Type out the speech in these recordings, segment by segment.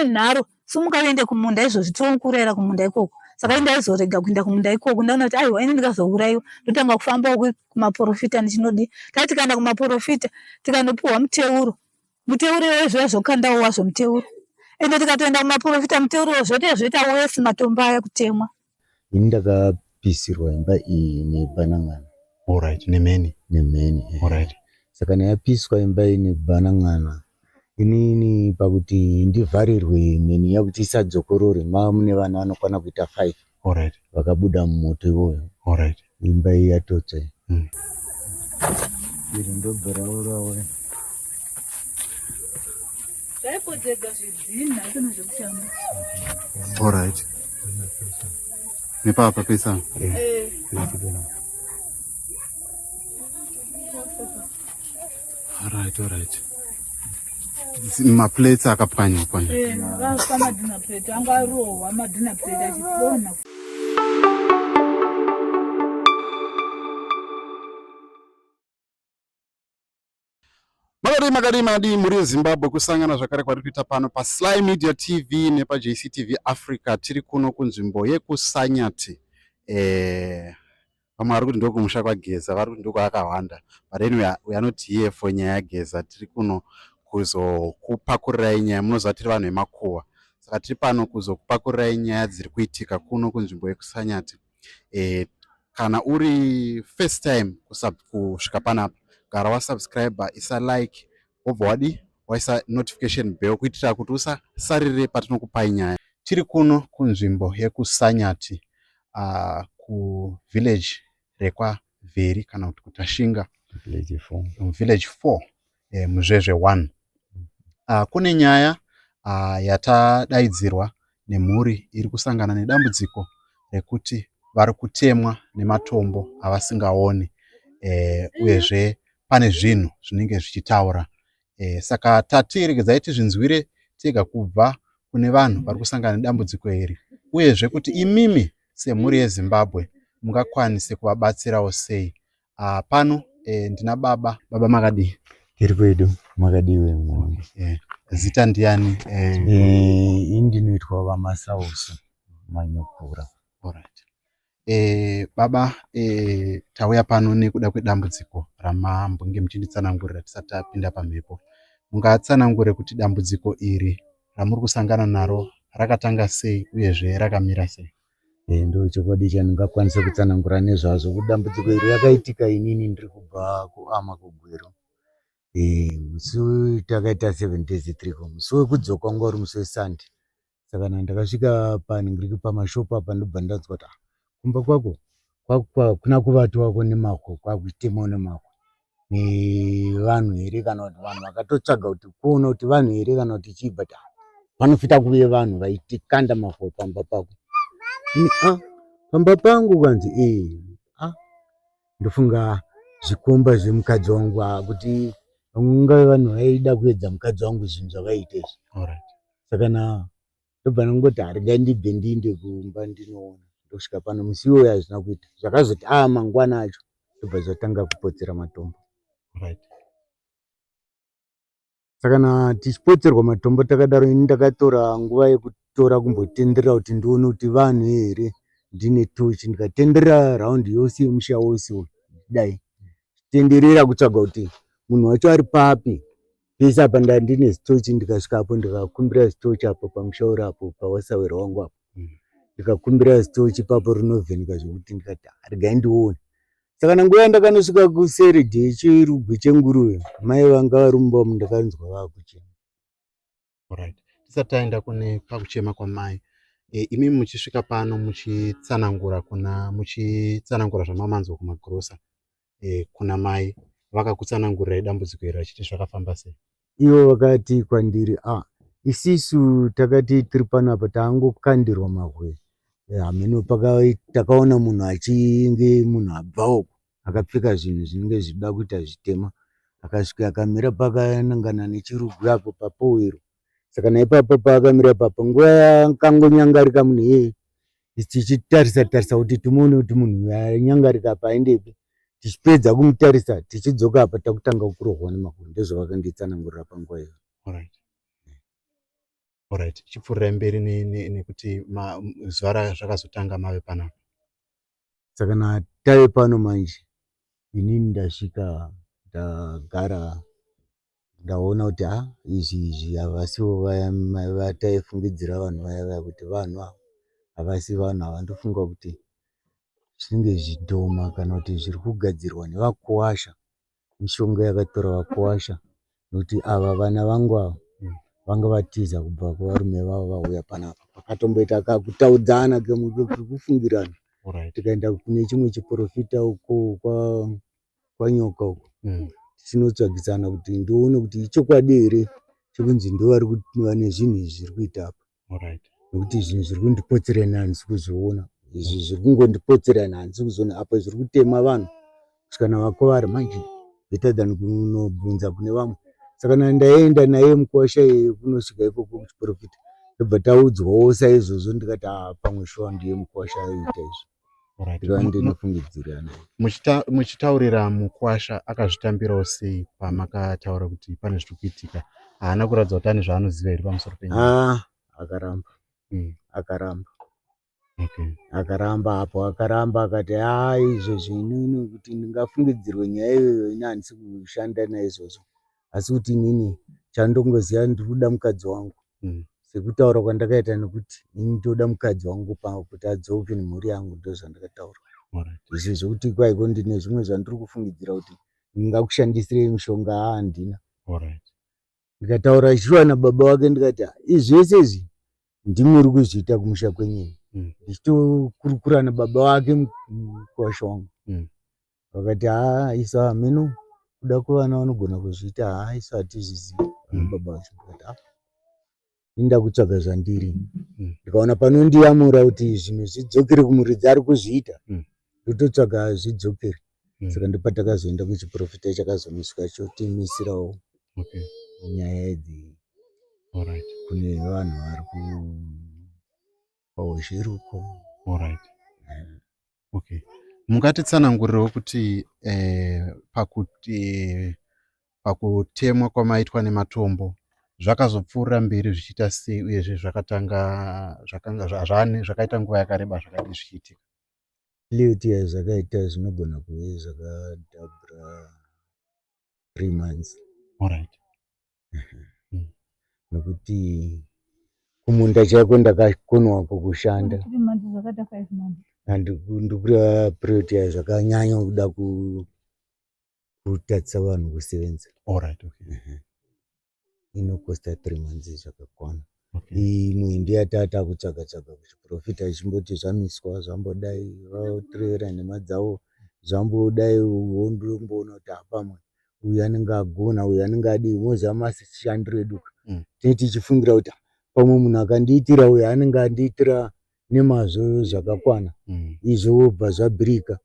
Naro simukaende kumunda izvozvi tokurera kumunda ikoko saka indaizorega kuenda kumunda ikoko ndaona kuti aiwa ini ndikazouraiwa ndotanga kufambawo kumaprofita ndichinodi tati tikaenda kumaprofita tikanopiwa muteuro iyoyo zvokandawo wazvo muteuro ende tikatoenda kumaprofita muteuro zvoita wesi matombo aya kutemwa. Ini ndakapisirwa imba iyi nebhanang'ana. Alright, nemeni. Alright. Saka ndapiswa imba iyi nebhanang'ana inini pakuti ndivharirwe mheni yakuti isadzokorore mune vana vanokwana kuita 5. Alright. Vakabuda mumoto iwoyo. Alright. Imba iyi yatotsa. Iri ndobharaurawo. Alright. Nepapa pesa. Alright. Maplates akapwanya. Madina plate angarowa madina plate achidona. Magarima muri Zimbabwe kusangana zvakare kwari kuita pano pa Sly Media TV nepa JCTV Africa tiri kuno kunzvimbo yekusanyati. Vamwe vari kuti ndiko kumusha kwageza, vari kuti ndiko akawanda. But anyway, we are not here for nyaya yageza, tiri kuno kuzokupakurirai nyaya, munoziva tiri vanhu vemakuhwa. Saka tiri pano kuzokupakurirai nyaya dziri kuitika kuno kunzvimbo yekusanyati. Kana uri first time kusvika panapa, gara wasubscribe, isa like, wobva wadi waisa notification bell kuitira kuti usasarire patinokupai nyaya. Tiri kuno kunzvimbo yekusanyati, kuvillage rekwa Vheri kana kuti kutashinga, village 4, muzvezve 1. Kune nyaya yatadaidzirwa nemhuri iri kusangana nedambudziko rekuti vari kutemwa nematombo avasingaoni, uyezve pane zvinhu zvinenge zvichitaura. Saka tatiregedzai tizvinzwire tega kubva kune vanhu vari kusangana nedambudziko iri, uyezve kuti imimi semhuri yeZimbabwe mungakwanise kuvabatsirawo sei. Pano ndina baba makadii? Tiri kwedu makadiwe. Zita ndiani? Ndinoitwa Vamasauso Manyokura. Alright. Baba, tauya pano nekuda kwedambudziko ramambonge muchinditsanangurira tisati tapinda pamhepo. Mungatsanangure kuti dambudziko iri ramuri kusangana naro rakatanga sei uyezve rakamira sei? Ndo chokwadi chandingakwanisa kutsanangura nezvazvo. Kuti dambudziko iri rakaitika inini ndiri kubva kuAma kuGwero. Musi takaita 7 days 3 musi wekudzoka wanga uri musi weSunday. Saka ndakasvika paningiri pamashopu apa ndobva ndanzwa kuti kumba kwako kuna kuvati wako nemako kwakuitemawo nemako nevanhu here kana kuti vanhu vakatotsvaga kuti kuona kuti vanhu here kana kuti chii, but vanofita kuve vanhu vaitikanda mako pamba pako. Pamba pangu kwanzi ndofunga zvikomba zvemukadzi wangu kuti ungave vanhu vaida kuedza mukadzi wangu zvinhu zvakaita izvi. Alright. Saka ndobva ndangoti regai ndibve ndiinde kumba ndinoona. Ndosvika pano musi iwoyo hazvina kuita zvakazoti mangwana acho ndobva zvatanga kupotsera matombo. Right. Saka tichipotserwa matombo takadaro ini ndakatora nguva yekutora kumbotenderera kuti ndione kuti vanhu here ndine tochi, ndikatenderera raundi yose yemusha wose dai tenderera kutsvaga kuti munhu wacho ari papi. Pese apa ndandine zitochi, ndikasvikapo ndikakumbira zitochi apo pamushauri apo pawasawera wangu apo. Ndikakumbira zitochi papo rinovheneka zvokuti ndikati regai ndione. Saka nanguva ndakanosvika kuseredhi chirugwi chenguruve, mai vanga varumba ndakanzwa vakuchema. Alright. Tisati taenda kune pakuchema kwamai, imi muchisvika pano muchitsanangura zvamamanzwa kumagirosa, kuna mai vakakutsanangurirai dambudziko iri vachiti zvakafamba sei? Ivo vakati kwandiri isisu takati tiri panapa taangokandirwa mahwe. Hameno takaona munhu achinge munhu abvawo akapfeka zvinhu zvinenge zvichida kuita zvitema, akasvika akamira pakanangana nechirugwi apo papowero. Saka naipapo paakamira papo nguva yakangonyangarika munhu iyeye tichitarisa kuti timuone kuti munhu yanyangarika apa aendepi. Tichipedza kumutarisa tichidzoka apa takutanga kurohwa nemahwe. Ndozvavakanditsanangurira panguva iyo. Alright. Alright, chipfuurira mberi nekuti zuva razvakazotanga mave panapa. Saka tave pano manje inini ndasvika ndagara ndaona kuti izvi havasiwo vaya vataifungidzira vanhu vaya kuti vanhu ava havasi vanhu havandofunga kuti zvinenge zvidhoma kana kuti zviri kugadzirwa nevakuwasha, mishonga yakatora vakuwasha, nokuti ava vana vangu ava vanga vatiza kubva kuvarume vavo vauya panapa. Pakatomboita kakutaudzana kekufungirana, tikaenda kune chimwe chiprofita uko kwanyoka uko tichinotsvagisana kuti ndione kuti ichokwadi here chekunzi ndovari vane zvinhu izvi zviri kuita apa, nokuti zvinhu zviri kundipotserana handisi kuzviona, izvi zviri kungondipotserana handisi kuzoona, apa zviri kutema vanhu kusvika navakuwara manje better than kunobvunza kune vamwe. Saka ndaenda naye mukuwasha kunosvika ikoko kuchiprofita, ndobva taudzwawo saizvozvo ndikati pamwe shuwa ndiye mukuwasha aita izvi, ndikava ndinofungidzirana. Muchitaurira mukuwasha akazvitambirawo sei pamakataura kuti pane zviri kuitika? Haana kuratidza kuti ane zvaanoziva here pamusoro penyaya? Akaramba akaramba apo, akaramba akati izvozvo inini kuti ndingafungidzirwe nyaya iyoyo ini handisi kushanda naizvozvo, asi kuti inini chandongoziva ndiri kuda mukadzi wangu, sekutaura kwandakaita, nekuti ini ndoda mukadzi wangu kuti adzoke nemhuri yangu, ndozvandakataura. Izvi zvokuti kwaiko ndine zvimwe zvandiri kufungidzira kuti ndingakushandisirei mushonga handina. Ndikataura shuwa nababa wake ndikati izvese izvi ndimwe uri kuzviita kumusha kwenyini, ndichitokurukura nababa wake mukuwasha wangu, vakati isu hameno kuda kwevana vanogona kuzviita, isu hatizvizivi baba vacho. Ndikati inda kutsvaga zvandiri, ndikaona panondiyamura kuti zvinhu zvidzokere kumuridzi ari kuzviita, ndototsvaga zvidzokere. Saka ndopatakazoenda kuchiprofita chakazomiswa chotimisirawo nyaya idzi kune vanhu vari pauzviruko. Mungatitsanangurirewo kuti pakutemwa kwamaitwa nematombo zvakazopfuurira mberi zvichiita sei, uyezve zvakaita nguva yakareba zvakadii zvichiitika? Leti yazvakaita zvinogona kuve zvakadhabhura 3 months. Nokuti kumunda chaiko ndakakonwako kushanda, ndikureva period yazvakanyanya kuda kutatisa vanhu kusevenza, inokosta 3 months zvakakwana. Imwe ndiyatata kutsvaga kuchiprofita ichimboti zvamiswa zvambodai vatirevera nhema dzavo zvambodai wondomboona kuti pamwe uyu anenge agona, uyu anenge adii, moziva mashandiro edu tinenge tichifungira kuti pamwe munhu akandiitira uyu anenge andiitira nemazvo zvakakwana, izvo wobva zvabhirika.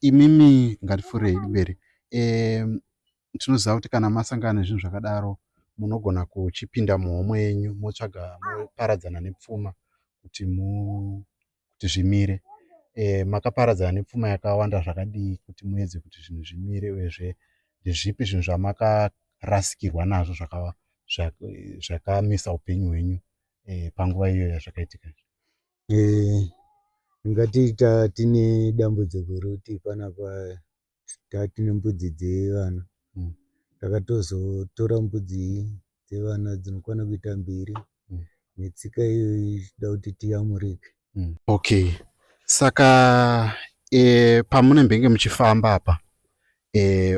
Imimi ngatifurei mberi. Tinoziva kuti kana masangana nezvinhu zvakadaro munogona kuchipinda muhomwe yenyu moparadzana nepfuma kuti zvimire. Makaparadzana nepfuma yakawanda zvakadii kuti muedze kuti zvinhu zvimire, uyezve ndezvipi zvinhu zvamakarasikirwa nazvo zvakamisa upenyu hwenyu panguva iyo yazvakaitika? Ngatiita tine dambudziko rokuti panapa tatine mbudzi dzevana, takatozotora mbudzi dzevana dzinokwana kuita 2 netsika iyoyi ichida kuti tiyamurike. Saka pamunembenge muchifamba apa,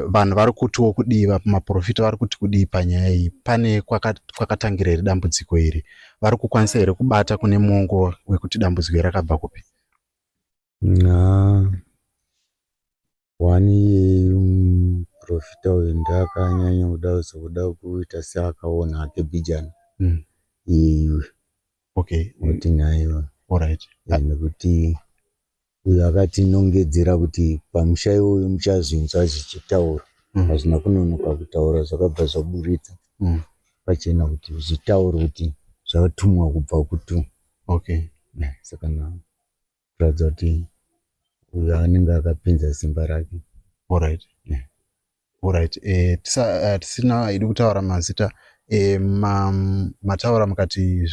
vanhu vari kutiwo kudiva, maprofita vari kuti kudii panyaya iyi? Pane kwakatangira here dambudziko iri? Vari kukwanisa here kubata kune muongo wekuti dambudziko iri rakabva kupi? Wani profita uyu ndakanyanya kuda kuita seakaona hake bijana kuti nhaiwa, nekuti uyu akatinongedzera kuti pamusha iwoyo muchazvinzwa zvichitaura. Hazvina kunonoka kutaura, zvakabva zvaburitsa pachena kuti zvitaure kuti zvatumwa kubva kutu. Saka kuratidza kuti uyu anenge akapinza simba rake. Alright, tisina idi kutaura mazita, mataura mukati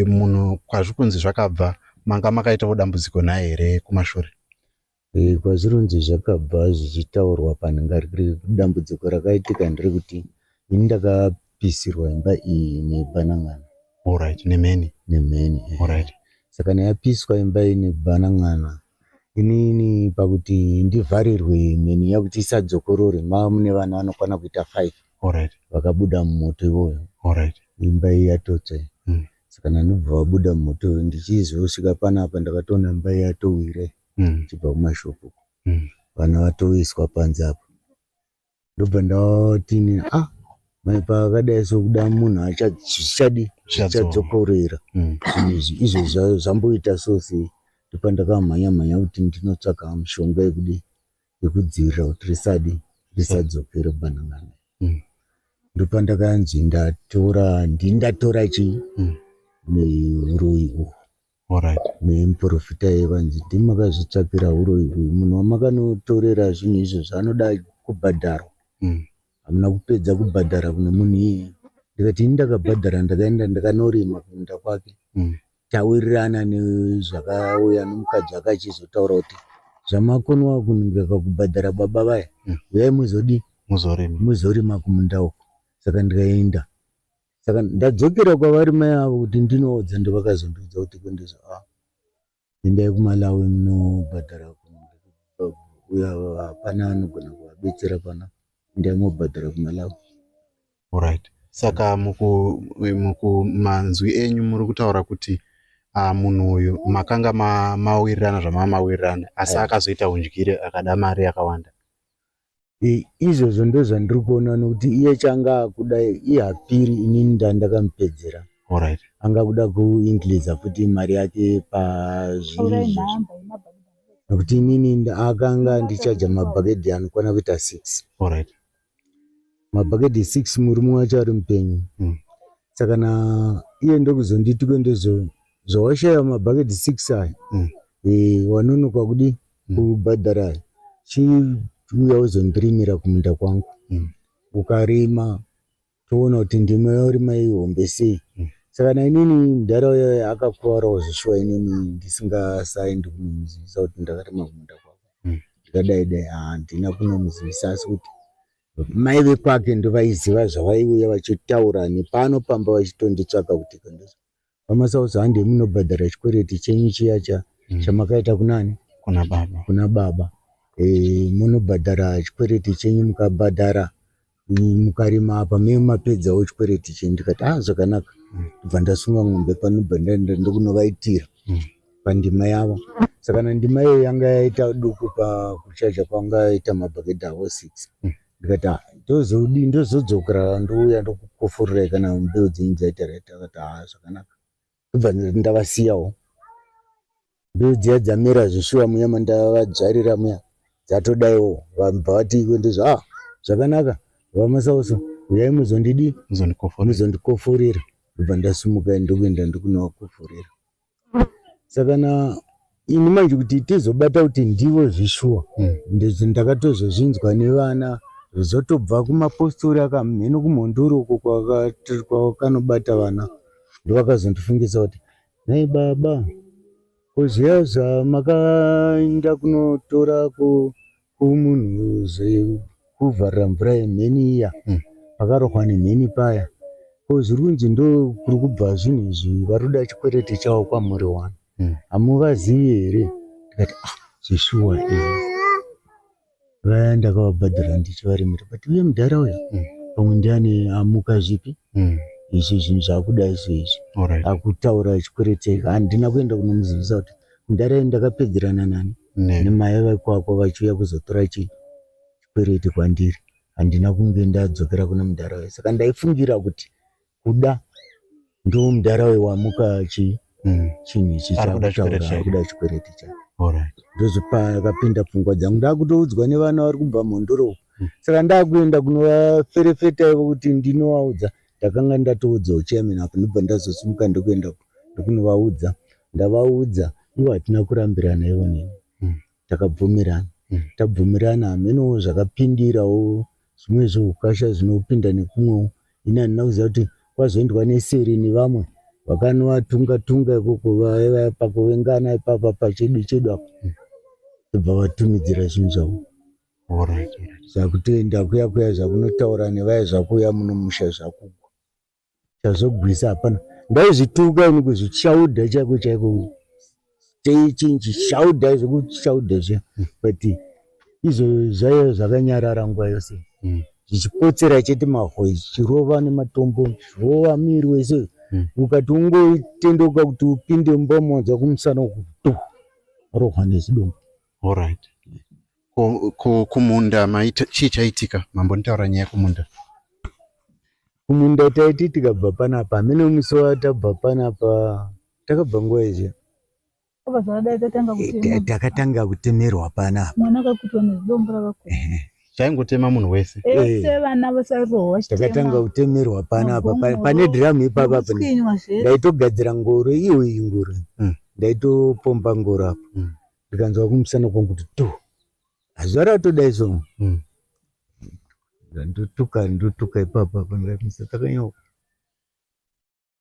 munhu kwazvikunzi zvakabva, manga makaitawo dambudziko naye here kumashure? Kwazvirunzi zvakabva zvichitaurwa panhanga dambudziko rakaitika nderekuti ini ndakapisirwa imba iyi nebhanang'ana. Alright, nemheni. Alright. Saka yapiswa imba iyi nebhanang'ana, inini pakuti ndivharirwe mheni yakuti isadzokorore, mune vana vanokwana kuita 5. Alright. Vakabuda mumoto iwoyo. Alright. Imba iyi yatotsva. Saka ndobva vabuda mumoto iwoyo, ndichizosvika panapa ndakatoona imba iyi yatowire chibva kumashopu. Vana vatoiswa panze apo. Ndobva ndati pakadai sokuda munhu achadzokorera. Izvo zvamboita sose. Ndipo ndakamhanya kuti ndinotsvaka mushonga yekudzivirira kuti risadzokere bhanang'ana. Ndipo ndakanzi ndatora neuroyi uhu. Nemuprofita vanzi ndimakazvitsvakira uroyi uyu. Munhu wamakanotorera zvinhu izvo zvanoda kubhadharwa. Hamuna kupedza kubhadhara kune munhu iyeye. Ndikati ndakabhadhara, ndakaenda ndakanorima kumunda kwake. Tawirirana nezvakauya nomukadzi akachizotaura kuti zvamakonwa kuningirika kubhadhara baba vaya, uyai muzorima kumunda uko. Saka ndikaenda. Saka ndadzokera kwavari mai avo kuti ndinoodza, ndovakazondiudza kuti kwendizo endai kuMalawi munobhadhara uya hapana anogona kuvabetsera pana, endai mobhadhara kuMalawi. Alright. Saka mukumanzwi enyu muri kutaura kuti munhu uyu makanga mawirirana zvamamawirirana, asi akazoita undyire akada mari yakawanda. Izvozvo ndozvandiri kuona, nokuti iye changa kudai ihapiri inini ndakamupedzera. Alright. Anga kuda kuingiliza futi mari yake pazvinhu, nokuti inini akanga ndichaja mabhagedhi anokwana kuita 6. Alright. Mabhagedhi 6 murume wacho ari mupenyu. Saka iye ndokuzonditi zvawashaya mabhagedhi 6 aya, wanonoka kudi kubhadhara chiuya uzondirimira kumunda kwangu. Ukarima toona kuti ndima yorima ihombe sei. Saka nainini ndaraunda akakuwarawo zvishuwa inini ndisingasaendi kunomuzivisa kuti ndakarima kumunda kwako. Ndikadai handina kunomuzivisa, asi kuti mai vekwake ndovaiziva zvavaiuya vachitaura nepano pamba vachitonditsvaka kuti pamasauzi hande munobhadhara chikwereti chenyu chiya chamakaita kunani? Kuna baba. Munobhadhara chikwereti chenyu, mukabhadhara mukarima apa mapedzawo chikwereti chenyu. Ndikati zvakanaka. Ndobva ndasunga ng'ombe panobva ndaenda ndokunovaitira pandima yavo. Saka ndima iyo yanga yaita duku pakuchaja kwanga yaita mabhagedhi avo 6. Ndikati ndozodzokera ndouya ndokukofurirai kana mbeu dzenyu dzaita raita. Akati zvakanaka. Ndobva ndavasiyawo. Mbeu dziya dzamera zvishuwa muya mandavadzvarira muya dzatodaiwo, vabva vati kwendezvo zvakanaka vamasauso, uyai muzondikofurira. Ndobva ndasumuka ndokuenda ndokunovakofurira. Saka ini manje kuti tizobata kuti ndivo zvishuwa, ndakatozozvinzwa nevana zvizotobva kumapostori akamheno kumhonduro uko kwakanobata vana. Ndovakazondifungisa kuti nhai baba, kuziya zvamakaenda kunotora kumunhu kuvharira mvura yemheni iya, pakarohwa nemheni paya, zviri kunzi ndo kuri kubva zvinhu izvi varuda chikwereti chavo kwamuri 1. Hamuvazivi here? Ndikati zvishuwa vaya ndakavabhadhara ndichivarimira, but uye mudhara uya pamwe ndiani amuka zvipi izvi zvinhu zvakudai soizvi. Akutaura chikwereti, handina kuenda kunomuzivisa kuti mudhara ndakapedzerana nani nemai vakwako vachiuya kuzotora chikwereti kwandiri. Handina kunge ndadzokera kuna mudhara uya. Saka ndaifungira kuti kuda ndo mudhara uya wamuka chinhu ichi chakutaura kuda chikwereti chake. Ndozvapakapinda pfungwa dzangu, ndakutoudzwa nevana vari kubva mhondoro. Saka ndakuenda kunovaferefeta ivo kuti ndinovaudza. Ndakanga ndatoudzawo chairman apo, ndobva ndazosimuka ndokuenda ndokunovaudza. Ndavaudza, ivo hatina kurambirana ivo neni. Takabvumirana. tabvumirana hamenowo zvakapindirawo zvimwe zvoukasha zvinopinda nekumwewo. Ini handina kuziva kuti kwazoendwa neseri nevamwe vakanovatunga-tunga ikoko vaiva pakuvengana ipapa pachedu chedu apa vobva vatumidzira zvinhu zvavo. Zvakutoenda kuya zvakunotaura nevaya zvakuya munomusha zvakuko chazogwisa hapana. Ndaizvituka ini kuzvishaudha chaiko chaiko chinchishhaudha zvekushhaudha zviya but izvo zvaiva zvakanyarara nguva yose zvichipotsera chete mahwe zvichirova nematombo zvirova miri wese ukati ungotendoka kuti upinde mumba mwadza kumusana kuto rohwa nezidombo. Kumunda chii chaitika? Mambonditaura nyaya yekumunda. Kumunda taiti tikabva panapa hamene musi watabva panapa takabva nguva izvi takatanga kutemerwa panapa. Mwana akakutwa nezidombo rakakura. Chaingotema munhu wese. Vana vasarohwa takatanga kutemerwa panapa pane dhiramu ipapa ndaitogadzira ngoro iyo ngoro ndaitopomba ngoro apa ndikanzwa kumusana kwangu kuti to hazuva ratodai so ndotuka ipapa pandaimisa takanyoka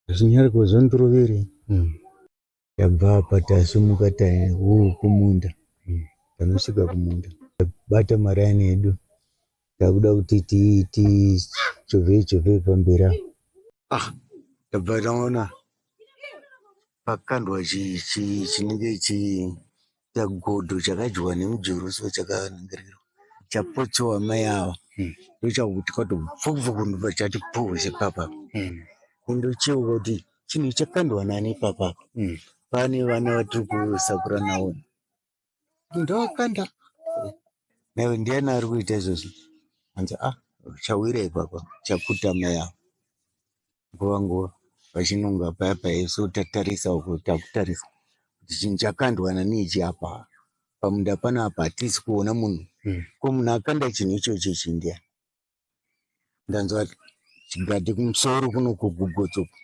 zvinyariko zvondirovere tabva apa tasimuka kumunda tanosvika kumunda bata marayani edu takuda kuti tichovhe pamberi tabva taona pakandwa chinenge chagodho chakadyiwa nemujurusi chakaningirwa chapotsewa mai ava ndochakuti katopfupfuku ndobva chati puhu sepapa indocheuka kuti chinhu chakandwa nani papa pane vana vatiri kusakura navo ndovakanda naive ndiani ari kuita izvozvo anzi chawira ipapa chakuta mai avo nguva vachinonga paya paya so tatarisa uko takutarisa kuti chinhu chakandwa nani ichi apa pamunda panapa hatisi kuona munhu ko munhu akanda chinhu ichocho chindia ndanzwa chigadhi kumusoro kuno kugugotsoka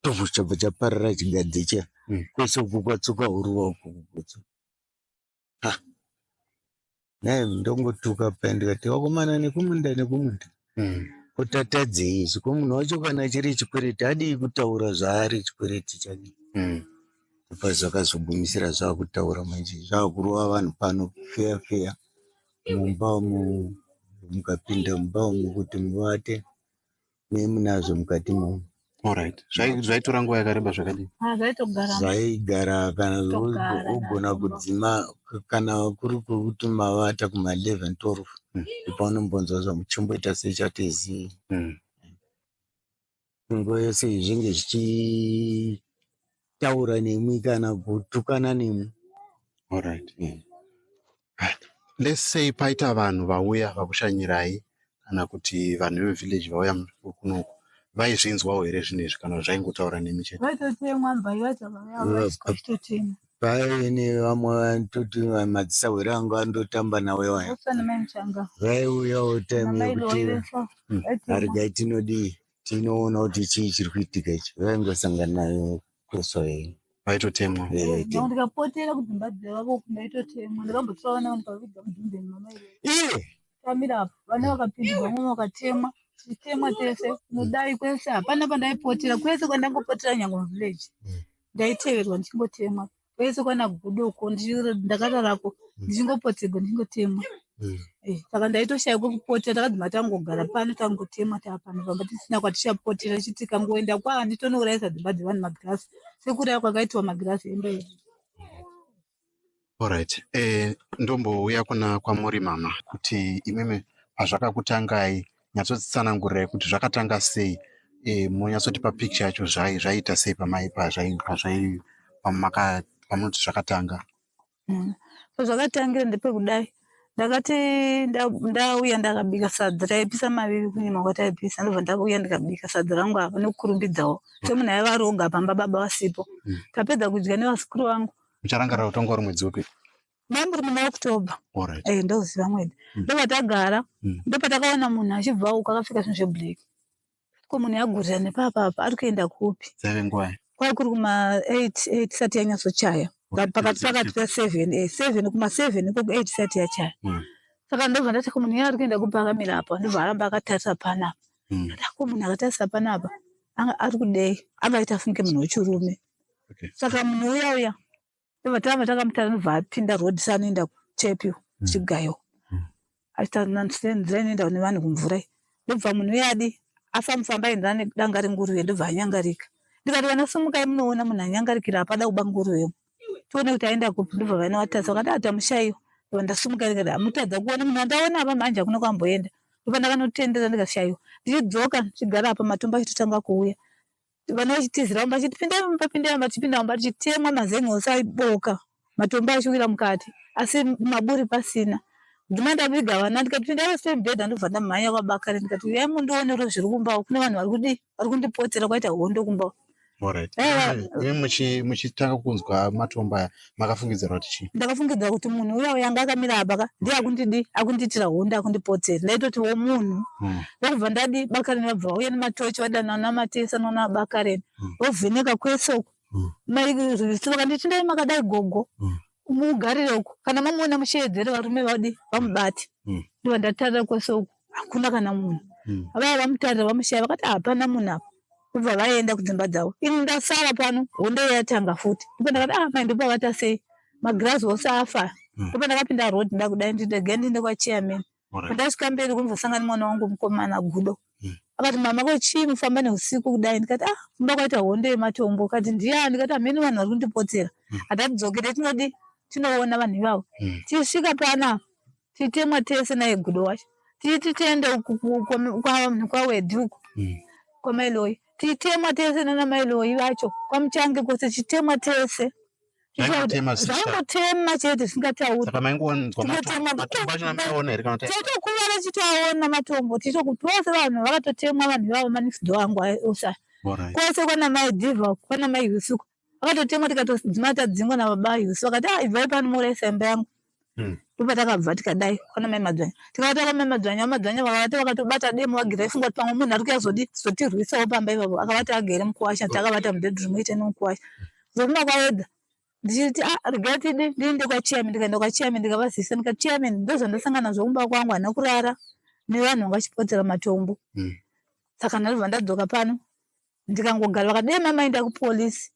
tovu chabva chaparara chigadhi chiya kwese uku kwatsuka uruva uku kugotsoka nai ndongotuka paya ndikati wakomana nekumunda kotatadzei izvi ko munhu wacho kana chiri chikwereti adii kutaura zvaari chikwereti chake pa zvakazogumisira zvakutaura manje zvakurova vanhu pano feya mumba umu mukapinda mumba umu kuti muvate nemunazvo mukati momu. Zvaitora nguva yakareba zvakadii? Zvaigara kana ugona kudzima kana kuri kuti mavata kuma 11-12 ipaunombonzwa zvamuchimboita sechatezii nguva yose zvinge zvichitaura nemwi kana kutukana nemwi. Let's say paita vanhu vauya vakushanyirai kana kuti vanhu vevhileji vauya kunoku vaizvinzwawo here zvinhu izvi kana zvaingotaura nemi chete? Paive nevamwe vanototi madzisahwere angu andotamba nawe vaiuyawo taimu yekuti arigai tinodii tinoona kuti chii chiri kuitika ichi vaingosangana nayo kweswahili vaitotemwa ndikapotera kudzimba dzevavo ndaitotemwa ndakambotsaona ndikaviga mudhumbeni mama kamira apa vana vakapindirwa mwe vakatemwa tichitemwa tese nodai kwese hapana pandaipotera kwese kwandangopotera nyange muvhileji ndaiteverwa ndichingotemwa kwese kwana gudoko ndakararako ndichingopoterwa ndichingotemwa saka ndaitoshayikwa kupotera takadzima tangogara pano tangotemwa taapano pamba tisina kwatichapotera chitika ngoenda nditonourayisa dzimba dzevanhu magirasi sekuraya kwakaitwa magirasi emberi. Alright. Ndombouya kuna kwamuri mama kuti imimi pazvakakutangai nyatsotsitsanangurirai kuti zvakatanga sei munonyatsotipa picture yacho zvaiita sei pamai pamunoti zvakatanga. Pazvakatangira ndepekudai ndakati ndauya ndakabika sadza taipisa mavivi kunyima kwataipisa ndobva ndauya ndikabika sadza rangu apa nekurumbidzawo semunhu aiva aronga pamba baba vasipo tapedza kudya nevazukuru vangu. Mucharangarira utongo uri mwedzi upi? Mamuri muna October. Ndoziva mwedzi ndopatagara ndopatakaona munhu achibva uko akapfeka zvinhu zveblack ko munhu yagurira nepapapa ari kuenda kupi dzave nguva kwai kuri kuma 8 isati yanyatsochaya pakati pa7 kuma7 ku8 yachaya. Saka ndobva ndati kumunhu uya ari kuenda kupa akamira apa ndobva aramba akatarisa panapa. Ndako munhu akatarisa panapa ari kudei akaita afunge munhu wechirume. Saka munhu uya ndobva tamba takamutara ndobva apinda road sanoenda kuChepiwo Chigayo. Achitaenda kune vanhu kumvura. Ndobva munhu uya afamba enda nedanga renguruve ndobva anyangarika. Ndikati vanasimukai munoona munhu anyangarikira apa ada kuba nguruve. Tione kuti aenda kupi. Ndobva vanovatadza vakati atamushaiwo. Ndobva ndasimuka ndikati amutadza kuona munhu andaona apa manje hakuna kwamboenda. Ndobva ndakanotendera ndikashaiwa. Ndichidzoka ndichigara apa matombo achitotanga kuuya. Vana vachitizira mumba achiti tipinda mumba tichitemwa mazen'e ose aiboka. Matombo achiwira mukati asi maburi pasina. Ndima ndaviga vana ndikati pinda wese mubhedha ndobva ndamhanya kwabakare ndikati uyai mundionero zviri kumba kune vanhu vari kundipotera kwaita hondo kumba. Muchitanga kunzwa matombo aya makafungidzira kuti chii? Ndakafungidzira kuti munhu uya anga akamira apa ndiye akunditira hondo akundipotera. Ndaitoti munhu ndakubva ndadi Bakare vabva vauya nematochi vadana namatesa nona Bakare vovheneka kwese uko. Vakanditi ndai makadai gogo mugarire uko kana mamuona mushedzere varume vamubati. Ndobva ndatarira kwese uko hakuna kana munhu. Vaya vamutarira vamushaya vakati hapana munhu apa. Ndobva vaenda kudzimba dzavo. Ini ndasara pano hondo yatanga futi. Ndobva ndakati mai ndipo vata sei magirazi ose afa. Ndobva ndakapinda road ndakudai ndiende kwaChairman. Pandasvika mberi kunzosangana mwana wangu mukomana Gudo. Akati mama kochii mufamba neusiku kudai. Ndikati kumba kwaita hondo yematombo. Akati ndiani? Ndikati hamene vanhu vari kundipotera. Hatatidzokere tinoona vanhu ivavo. Tisvika pana titemwa tese naye Gudo wacho. Titiende kwaWedhi uko kwaMailoyi. Titemwa tese nana Mailoyi vacho kwaMuchange kwose chitemwa tese. Zvangotema chete zvisingatauri. Saka maingoonzwa matombo acho namaona here kana kuti titokuvara chitoaona matombo titokutose vanhu vakatotemwa vanhu ivavo manifdo angu ose kwose kwana mai Divha kwana mai Yusuku vakatotemwa tikatodzima tadzingwa nababa Yusufu vakati ibvai pano muuraisa imba yangu. Ndobva takabva tikadai kwana mai Madzvanya tikavata kwa mai Madzvanya vakavata vakatobata demo vagira ifunga kuti pamwe munhu ari kuzotirwisawo pamba ivavo akavati agere mukuwasha takavata mubhedroom ite nomukuwasha zoguma kwaWedha ndichiti regai tidi ndiende kwaChairman. Ndikaenda kwaChairman ndikavazivisa ndikati Chairman ndozvandasangana nazvo kumba kwangu hana kurara nevanhu vangachipotera matombo. Saka ndabva ndadzoka pano ndikangogara vakadai mamaenda kupolisi.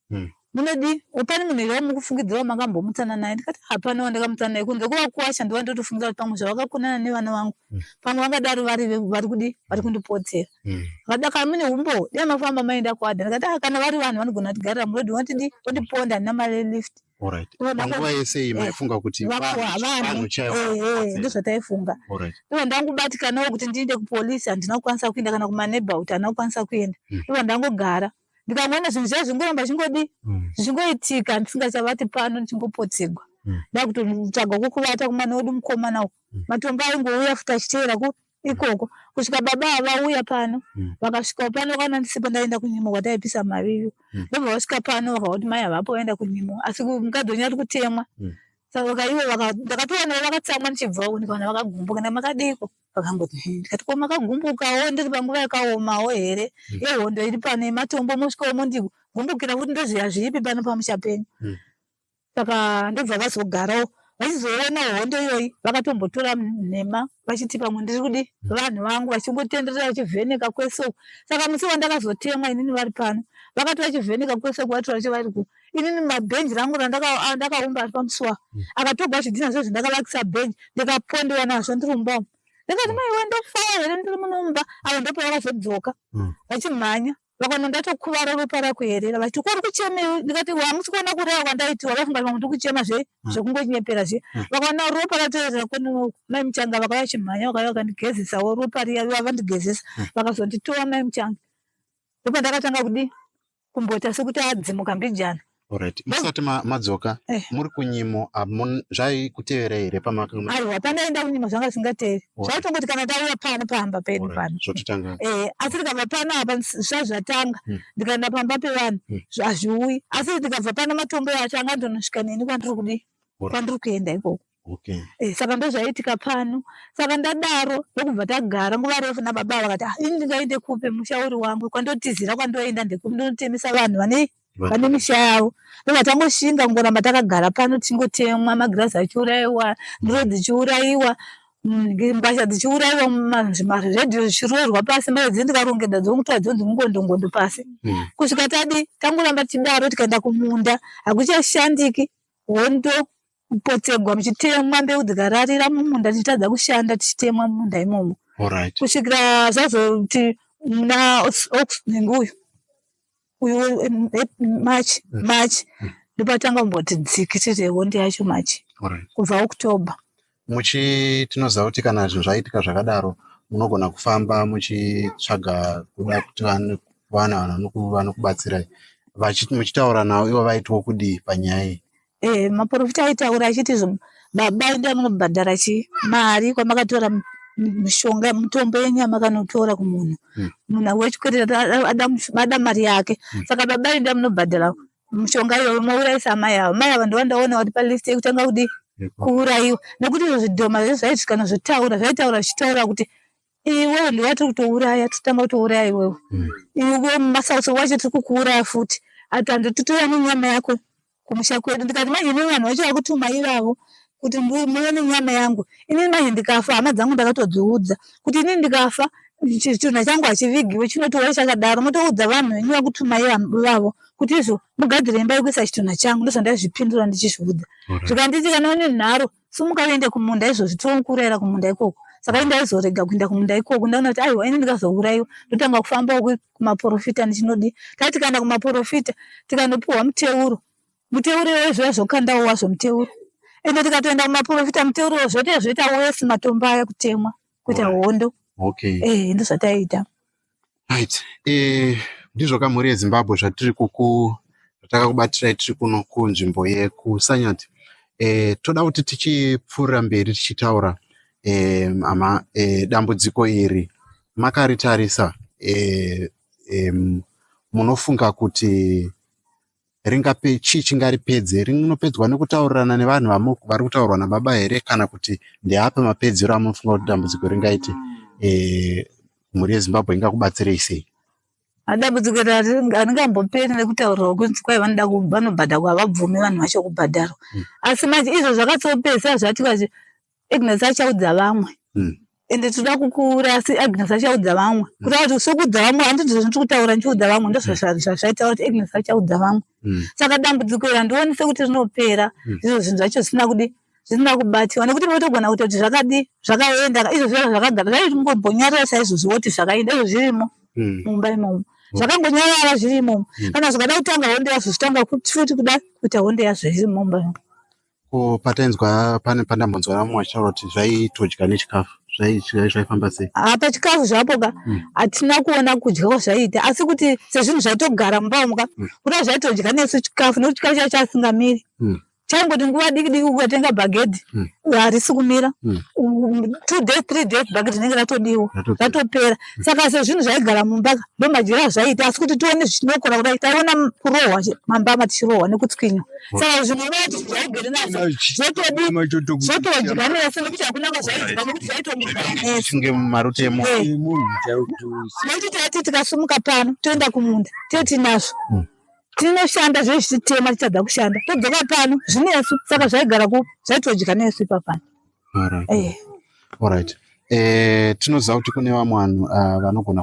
Munodi upani munhu ere mukufungidzira makambomutsana naye. Ndikati hapana wandakamutsana naye kunze kuvakuwasha ndiwa ndotofungira kuti pamwe zvavakakonana nevana vangu pamwe vangadaro vari kundipotera. Vakadaka mune umbo dai mafamba maenda kuAdha. Ndikati kana vari vanhu vanogona kutigara munodi wandiponda ndina mari lift. Panguva yese iyi maifunga kuti vanhu chaivo ndozvataifunga. Ndobva ndangobatikanawo kuti ndiende kupolisi handina kukwanisa kuenda kana kumaneighborhood handina kukwanisa kuenda. Ndobva ndangogara ndikangoona zvinhu zvaiva zvingoramba zvichingoitika ndisingachavati pano ndichingopotsegwa. Ndakutotsvaga kwokuvata kumwana wedu mukomana uko matombo aingouya futi achiteera ikoko kusvika baba vauya pano vakasvika pano kana ndisipo ndaenda kuNyimo kwataipisa mari. Ndobva vasvika pano vakaona kuti mai havapo vaenda kuNyimo asi mukadzi wenyu ari kutemwa. Saka ivo ndakatoona vakatsamwa ndichibvawo ndikaona vakagumbuka ndamakadiko vakangoti ndikati ko makagumbukawo ndiri panguva yakaomawo here yehondo iri pano yematombo mosvikawo mondigumbukira kuti ndozviya zvipi pano pamusha penyu. Saka ndobva vazogarawo vachizoona hondo iyoyi vakatombotora nhema vachiti pamwe ndiri kudi vanhu vangu vachingotenderera vachivheneka kwese uko. Saka musi wandakazotemwa inini vari pano vakati vachivheneka kwese kuvatora chivari ku inini mabhenji rangu randakaumba ari pamusuwa akatogwa zvidhina zvezvo ndakavakisa bhenji ndikapondewa nazvo ndiri mumba umu. Ndikati mai wandofa here ndiri muno mumba avo ndopa vakazodzoka vachimhanya vakaona ndatokuvara ropa rakuherera vachiti kuri kuchemei. Ndikati hamusi kuona kureva kwandaitiwa vafunga kuti pamwe ndiri kuchema zvekungochinyepera vakaona ropa ratoerera kwenuko mai Muchanga vakauya chimhanya vakauya vakandigezesawo ropa riya vandigezesa vakazonditora mai Muchanga. Ndopa ndakatanga kumboita sekuti adzimuka mbijana. Musati madzoka muri kuNyimo zvaikutevera here pamakanga? Aiwa pandaenda kuNyimo zvanga zvisingateeri zvaitongoti kana tauya pano pahamba pedu pano asi ndikabva pano apa zvazvatanga ndikaenda pamba pevanhu hazviuyi asi ndikabva pano matombo yacho anga ndonosvika neni kwandiri kuenda ikoko. Saka ndozvaitika pano. Saka ndadaro ndokubva tagara nguva refu nababa vakati ini ndingaende kupe mushauri wangu kwandotizira kwandoenda ndinotemesa vanhu vane pane misha yavo. Ndovatangoshinga kungoramba takagara pano tingotemwa, magirazi achiuraiwa, ndiro dzichiuraiwa, mbasha dzichiuraiwa, maredhiyo zvichiroverwa pasi, mari dzini ndikarongedza dzokutwa dzonzi mungondo pasi. Kusvika tangoramba tidaro tikaenda kumunda hakuchashandiki, hondo kupotsegwa muchitemwa, mbeu dzikararira mumunda tichitadza kushanda tichitemwa mumunda imomo. Kusvikira zvazoti muna uyu March ndopatanga kumboti dziki tiri hondo yacho March kubva October. Tinoziva kuti kana zvinhu zvaitika zvakadaro munogona kufamba muchitsvaga kuda kuti vana vanokubatsirai muchitaura navo ivo vaitwa kudii panyaya iyi? Maprofita aitaura achiti baba ndamunobhadhara mari kwamakatora mishonga mutombo yenyama kanotora kumunhu munhu wechikwerera ada mari yake saka baba ndamunobhadhara mishonga iyoyo mouraisa mai avo. Mai avo ndovandaona kuti palist yekutanga kudi kuuraiwa nekuti izvo zvidhoma zvaizvikana zvaitaura zvichitaura kuti iwewe ndiwati kutouraya totanga kutouraya iwewe iwe masauso wacho tiri kukuuraya futi atando tutora nenyama yako kumusha kwedu. Ndikati manje nevanhu vacho vakutuma ivavo kuti muone nyama yangu inini manje ndikafa hama dzangu ndakatodziudza kuti inini ndikafa chitunha changu hachivigiwe chinotora chakadaro motoudza vanhu venyu vakutuma ivavo kuti izvo mugadzire imba yekuisa chitunha changu ndozvandazvipindura ndichizviudza zvikanditi kana une nharo sumuka uende kumunda izvozvi tokurera kumunda ikoko. Saka indazorega kuenda kumunda ikoko ndaona kuti aiwa ini ndikazouraiwa ndotanga kufamba kumaprofita ndichinodi tati tikaenda kumaprofita tikandopiwa muteuro iwoyo zviya zvokandawo wazvo muteuro ende tikatoenda kumaprofita muteuro zvote zvoita wesi matombo aya kutemwa kuita hondo. Ndozvataita. Right. Ndizvo kamhuri yeZimbabwe zvatakakubatirai tiri kuno kunzvimbo yekusanyati. Toda kuti tichipfuurira mberi tichitaura dambudziko iri makaritarisa munofunga kuti chii chingaripedze? Rinopedzwa nekutaurirana nevanhu vari kutaurwa nababa here kana kuti ndeape mapedzero amunofunga kuti dambudziko ringaite mhuri yeZimbabwe ingakubatsirei sei? Dambudziko haringamboperi nekutaurirwa kunzi kwai vanobhadhara kwavabvumi vanhu vacho kubhadhara asi manje izvo zvakatsopesa zvatika Agnes achaudza vamwe ende toda kukura asi Agnes achaudza vamwe kutaura kuti sokuudza vamwe handiti zvinoti kutaura ndichiudza vamwe ndozvazvaitaura kuti Agnes achaudza vamwe. Saka dambudziko iri handioni sekuti rinopera izvo zvinhu zvacho zvisina kubatiwa nekuti munotogona kuita kuti zvakaenda izvo zviro zvakagara zvaimbonyarara saizvozvo woti zvakaenda izvo zvirimo mumba imomo zvakangonyarara zvirimo kana zvikada kutanga hondo yazvo zvitanga futi kuda kuita hondo yazvo zviri mumba imomo. Patainzwa pandambonzwa vamwe vachitaura kuti zvaitodya nechikafu zvaifamba sei? Pachikafu zvapoka hatina kuona kudya kwazvaita asi kuti sezvinhu zvaitogara mumba muka kuda zvaitodya nesu chikafu nekuti chikafu chacho chasingamiri chaingoti nguva diki diki ukatenga bhagedhi harisi kumira 2 days 3 days bhagedhi rinenge ratodiwa ratopera. Saka sezvinhu zvaigara mumba ndomadyiro azvaita asi kuti tione zvichinokora kudai taiona kurohwa mambama tichirohwa nekutswinywa. Saka zvinhu zvati zvaigere nazvo zvotodya nesu nekuti hakuna kwazvaidya nekuti zvaitobikwa chinge marutemo nekuti taiti tikasumuka pano toenda kumunda toti nazvo tinoshanda zvezvitema tichadza kushanda todzoka pano zvinesu saka zvaigara ku zvaitodya nesu ipapano. Alright. Tinoziva kuti kune vamwe vanhu vanogona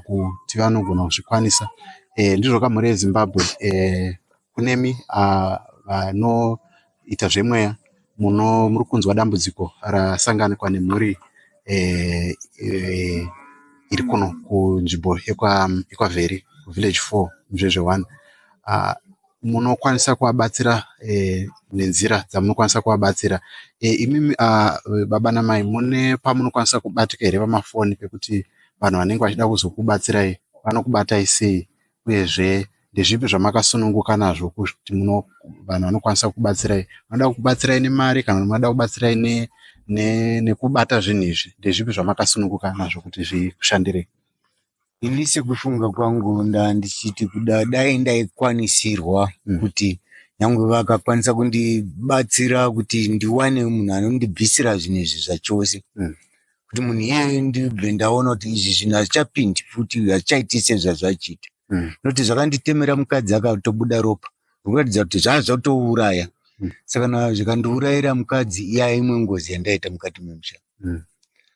kuzvikwanisa ndizvo kamhuri yeZimbabwe kunemi vanoita zvemweya muri kunzwa dambudziko rasanganikwa nemhuri iri kuno kunzvimbo yekwavheri village 4 muzvezve 1 munokwanisa kuvabatsira nenzira dzamunokwanisa kuvabatsira. Imimi baba namai mune pamunokwanisa kubatika here pamafoni pekuti vanhu vanenge vachida kuzokubatsirai vanokubatai sei uyezve ndezvipi zvamakasununguka nazvo kuti vanhu vanokwanisa kubatsirai vanoda kubatsirai nemari kana vanoda kubatsirai nekubata zvinhu izvi ndezvipi zvamakasununguka nazvo kuti zvikushandirei? Ini sekufunga kwangu ndichiti kuda dai ndaikwanisirwa kuti nyangwe vakakwanisa kundibatsira kuti ndiwane munhu anondibvisira zvinhu izvi zvachose kuti munhu iyeye ndibve ndaona kuti izvi zvinhu hazvichapindi futi hazvichaiti sezvazvachiita nokuti zvakanditemera mukadzi akatobuda ropa kuratidza kuti zvatouraya. Saka zvikandiurayira mukadzi iya imwe ngozi yandaita mukati memusha.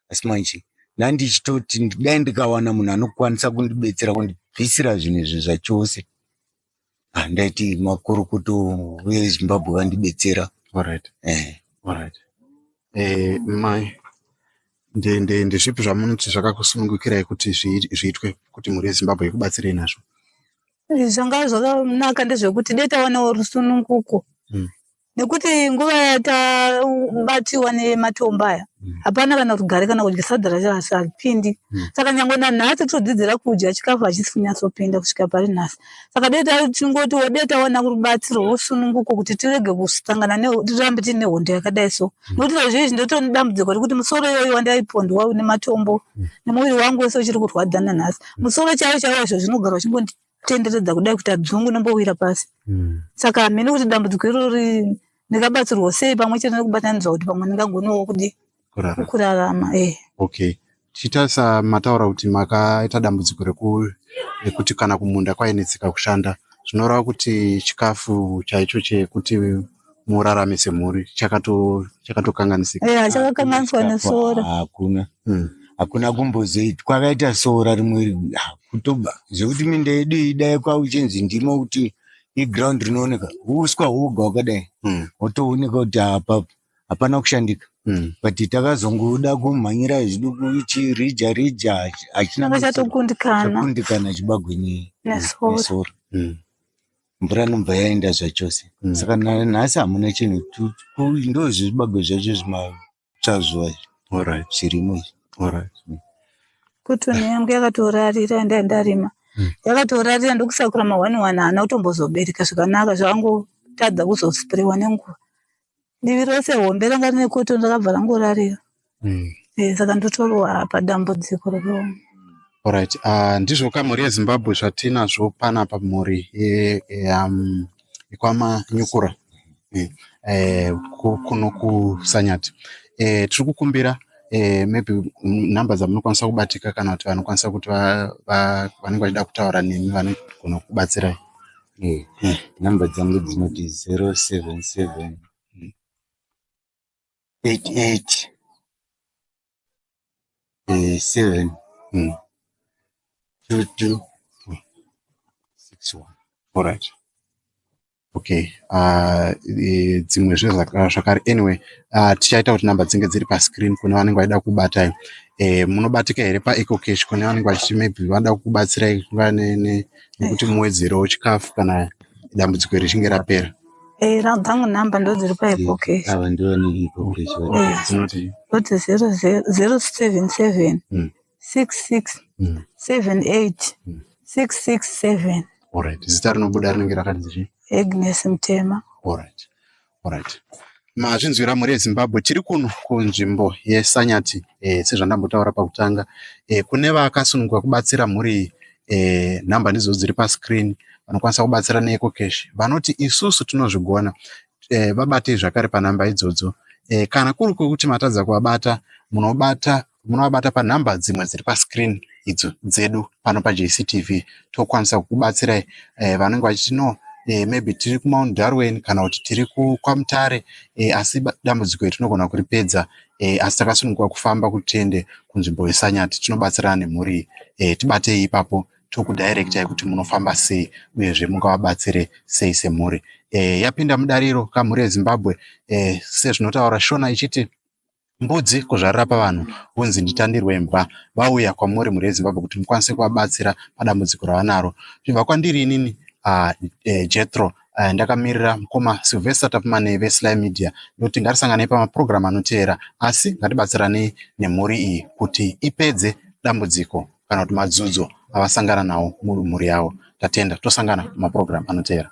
Asi manje ndandichitoti dai ndikawana munhu anokwanisa kundibetsera kundibvisira zvinhu izvi zvachose, ndaiti makurukuto veZimbabwe vandibetsera. Alright. Alright. Mai ndezvipi zvamunoti zvakakusunungukirai kuti zviitwe kuti mhuri yeZimbabwe ikubatsirei nazvo? Zvanga zvakanaka ndezvekuti dai tawanawo rusununguko. Nekuti nguva yatabatiwa nematombo aya hapana kana rugare kana kudya sadza hazvipindi. Saka nyange nanhasi todzidzira kudya chikafu hachisikunyatsopinda kusvika pari nhasi. Saka dai tingoti dai tawana rubatsiro rwosununguko kuti tirege kusangana tirambe tine hondo yakadai so. Nokuti zvizvi ndotori nedambudziko rekuti musoro iyoyo wandaipondwa nematombo nemuviri wangu wese uchiri kurwadza nanhasi. Musoro chaiwo izvo zvinogara uchingotenderedza kudai kuti adzungu nombowira pasi. Saka hamene kuti dambudziko irori ndikabatsirwa sei pamwe chete nekubatanidzwa kuti pamwe ndingagonawo kurarama. Okay. Tichitarisa mataura kuti makaita dambudziko rekuti kana kumunda kwainetseka kushanda, zvinoreva kuti chikafu chaicho chekuti murarame semhuri chakatokanganisika. Chakakanganiswa nesora. Hakuna kumbozoita kwakaita sora rimwe kutoba zvekuti minda yedu idai kwauchinzi ndimo kuti iground rinooneka uswa hwoga wakadai wotooneka kuti apapo hapana kushandika. But takazongoda kumhanyira zviduku chirija hachina chatokundikana chibagweni nesora. Mvura nobva yaenda zvachose. Saka nhasi hamuna chinhu ndo zvibagwe zvacho zvimachazuva zvirimo. Kutuni yangu yakatorarira ndarima. Yakatorarira ndokusakura ma1 haana kutombozobereka zvakanaka zvangotadza kuzosprewa nenguva. Divi rose hombe ranga rine kotoni rakabva rangorarira. Saka ndotorowa padambudziko rako. Alright. Ndizvo kamhuri yeZimbabwe zvatinazvo panapa mhuri yekwamanyukura kuno kuSanyati. Tiri kukumbira maybe nhamba dzamunokwanisa kubatika kana kuti vanokwanisa kuti vanenge vachida kutaura nemi vanogona kubatsirai. Nhamba dzangu dzinoti 077 88 7 22 61. Alright. Okay. Dzimwe zvakare anyway, tichaita kuti nhamba dzinge dziri pascreen kune vanenge vachida kubatai. Munobatika here paEcocash kune vanenge vachiti maybe vada kubatsirai nekuti muwedzerewo chikafu kana dambudziko richinge rapera. Dzangu nhamba ndo dziri paEcocash. Ava ndiwo neEcocash dzinoti 077 66 78 667. Alright. Zita rinobuda rinenge rakadzi Agnes Mtema. Alright. Mazvinzwira mhuri yeZimbabwe tiri kuno kunzvimbo yeSanyati sezvandambotaura pakutanga. Kune vakasununguka kubatsira mhuri nhamba ndidzo dziri pascreen vanokwanisa kubatsira neEcocash. Vanoti isusu tinozvigona vabatei zvakare panhamba idzodzo. Kana kuri kwekuti matadza kuvabata munovabata panhamba dzimwe dziri pascreen idzo dzedu pano paJCTV tokwanisa kukubatsirai. Vanenge vachiti no maybe tiri kuMount Darwin kana kuti tiri kwaMutare, asi dambudziko tinogona kuripedza, asi takasununguka kufamba kuti tiende kunzvimbo yeSanyati tinobatsirana nemhuri. Tibatei ipapo tokudirectai kuti munofamba sei uyezve mungavabatsire sei semhuri. Yapinda mudariro kamhuri yeZimbabwe sezvinotaura Shona ichiti mbudzi kuzvarira pavanhu unzi nditandirwe imba. Vauya kwamuri mhuri yeZimbabwe kuti mukwanise kuvabatsira padambudziko ravanaro. Zvibva kwandiri inini Jethro, ndakamirira mukoma Sylvester Tapumane veSly Media. Noti ngatisanganei pamaprogramu anoteera, asi ngatibatsiranei nemhuri iyi kuti ipedze dambudziko kana kuti madzudzo avasangana nawo mumhuri yavo. Tatenda tosangana pamaprogramu anoteera.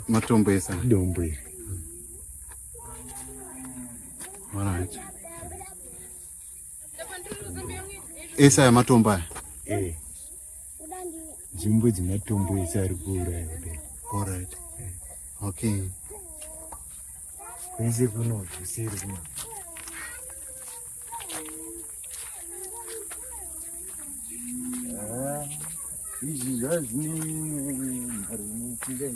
Matombo esa dombo. Alright. Esa ya matombo aya. Nzvimbo dzematombo esa ari kuuraya. All right. Okay. Kwese kuno kusiri kuno. Izvi zvazvine harumu kinde.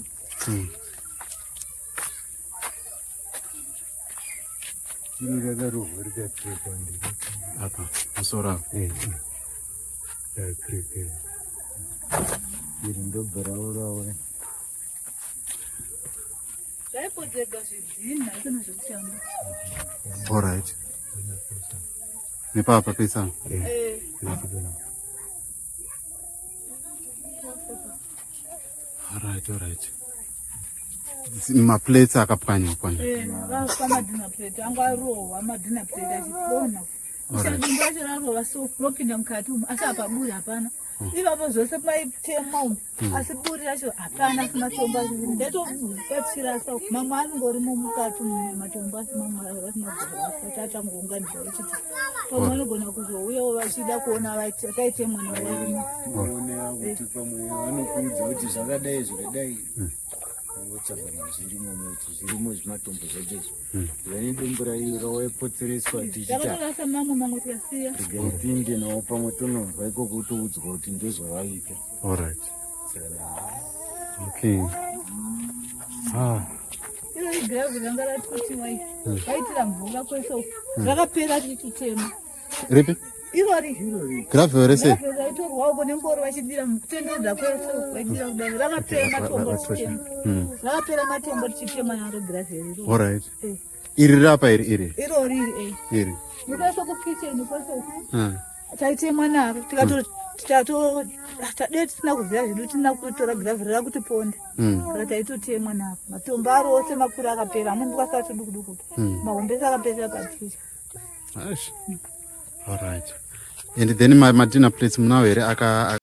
Kino rakarohwa rikapfekwa ndiri. Apa musoro. Dakrekera. Iri ndobharaurawo. All right. Nepapa pesa. All right. Maplates akapwanya pwanya. Kama dina plate anga rowa madina plate achipona. Ushadimba chirarova so ropinda mukati asi apa buri hapana. Ivapo zvose maitema umu asi buri racho hapana matombo ndetopepsira so mamwe anongorimo mukati matombo asi mamwe vasinogona atangounganidza vachiti pamwe vanogona kuzouyawo vachida kuona vakaitemwa navarimo. Unoona kuti pamwe vanokuudza kuti zvakadai zvirimo zvimatombo zvacho vane dombora iro waipotsereswa tichitaakatoasa mamwe tikasiya ipinde nawo pamwe tonobva ikoko utoudzwa kuti ndozvavaita. All right. Okay. iro igiravu ranga ratutiwa vaitira mvura kwese rakapera tichitema Ripi? irori Gravel rese. raitorwa uko nengoro vachidira kutendedza kwese vaidira kudai rakapera matombo tichitema rakapera matombo tichitema naro gravheri. All right. Iri rapa iri. Irori Iri. mukaisa kukicheni kwese taitemwa naro tadee tisina kuziva zvedu tisina kutora gravheri rakuti ponde saka taitotemwa naro matombo aro ose makuru akapera amwe ndikasati dukudukuta mahombesi akapera paticha. All right. And then my dinner plates munawo here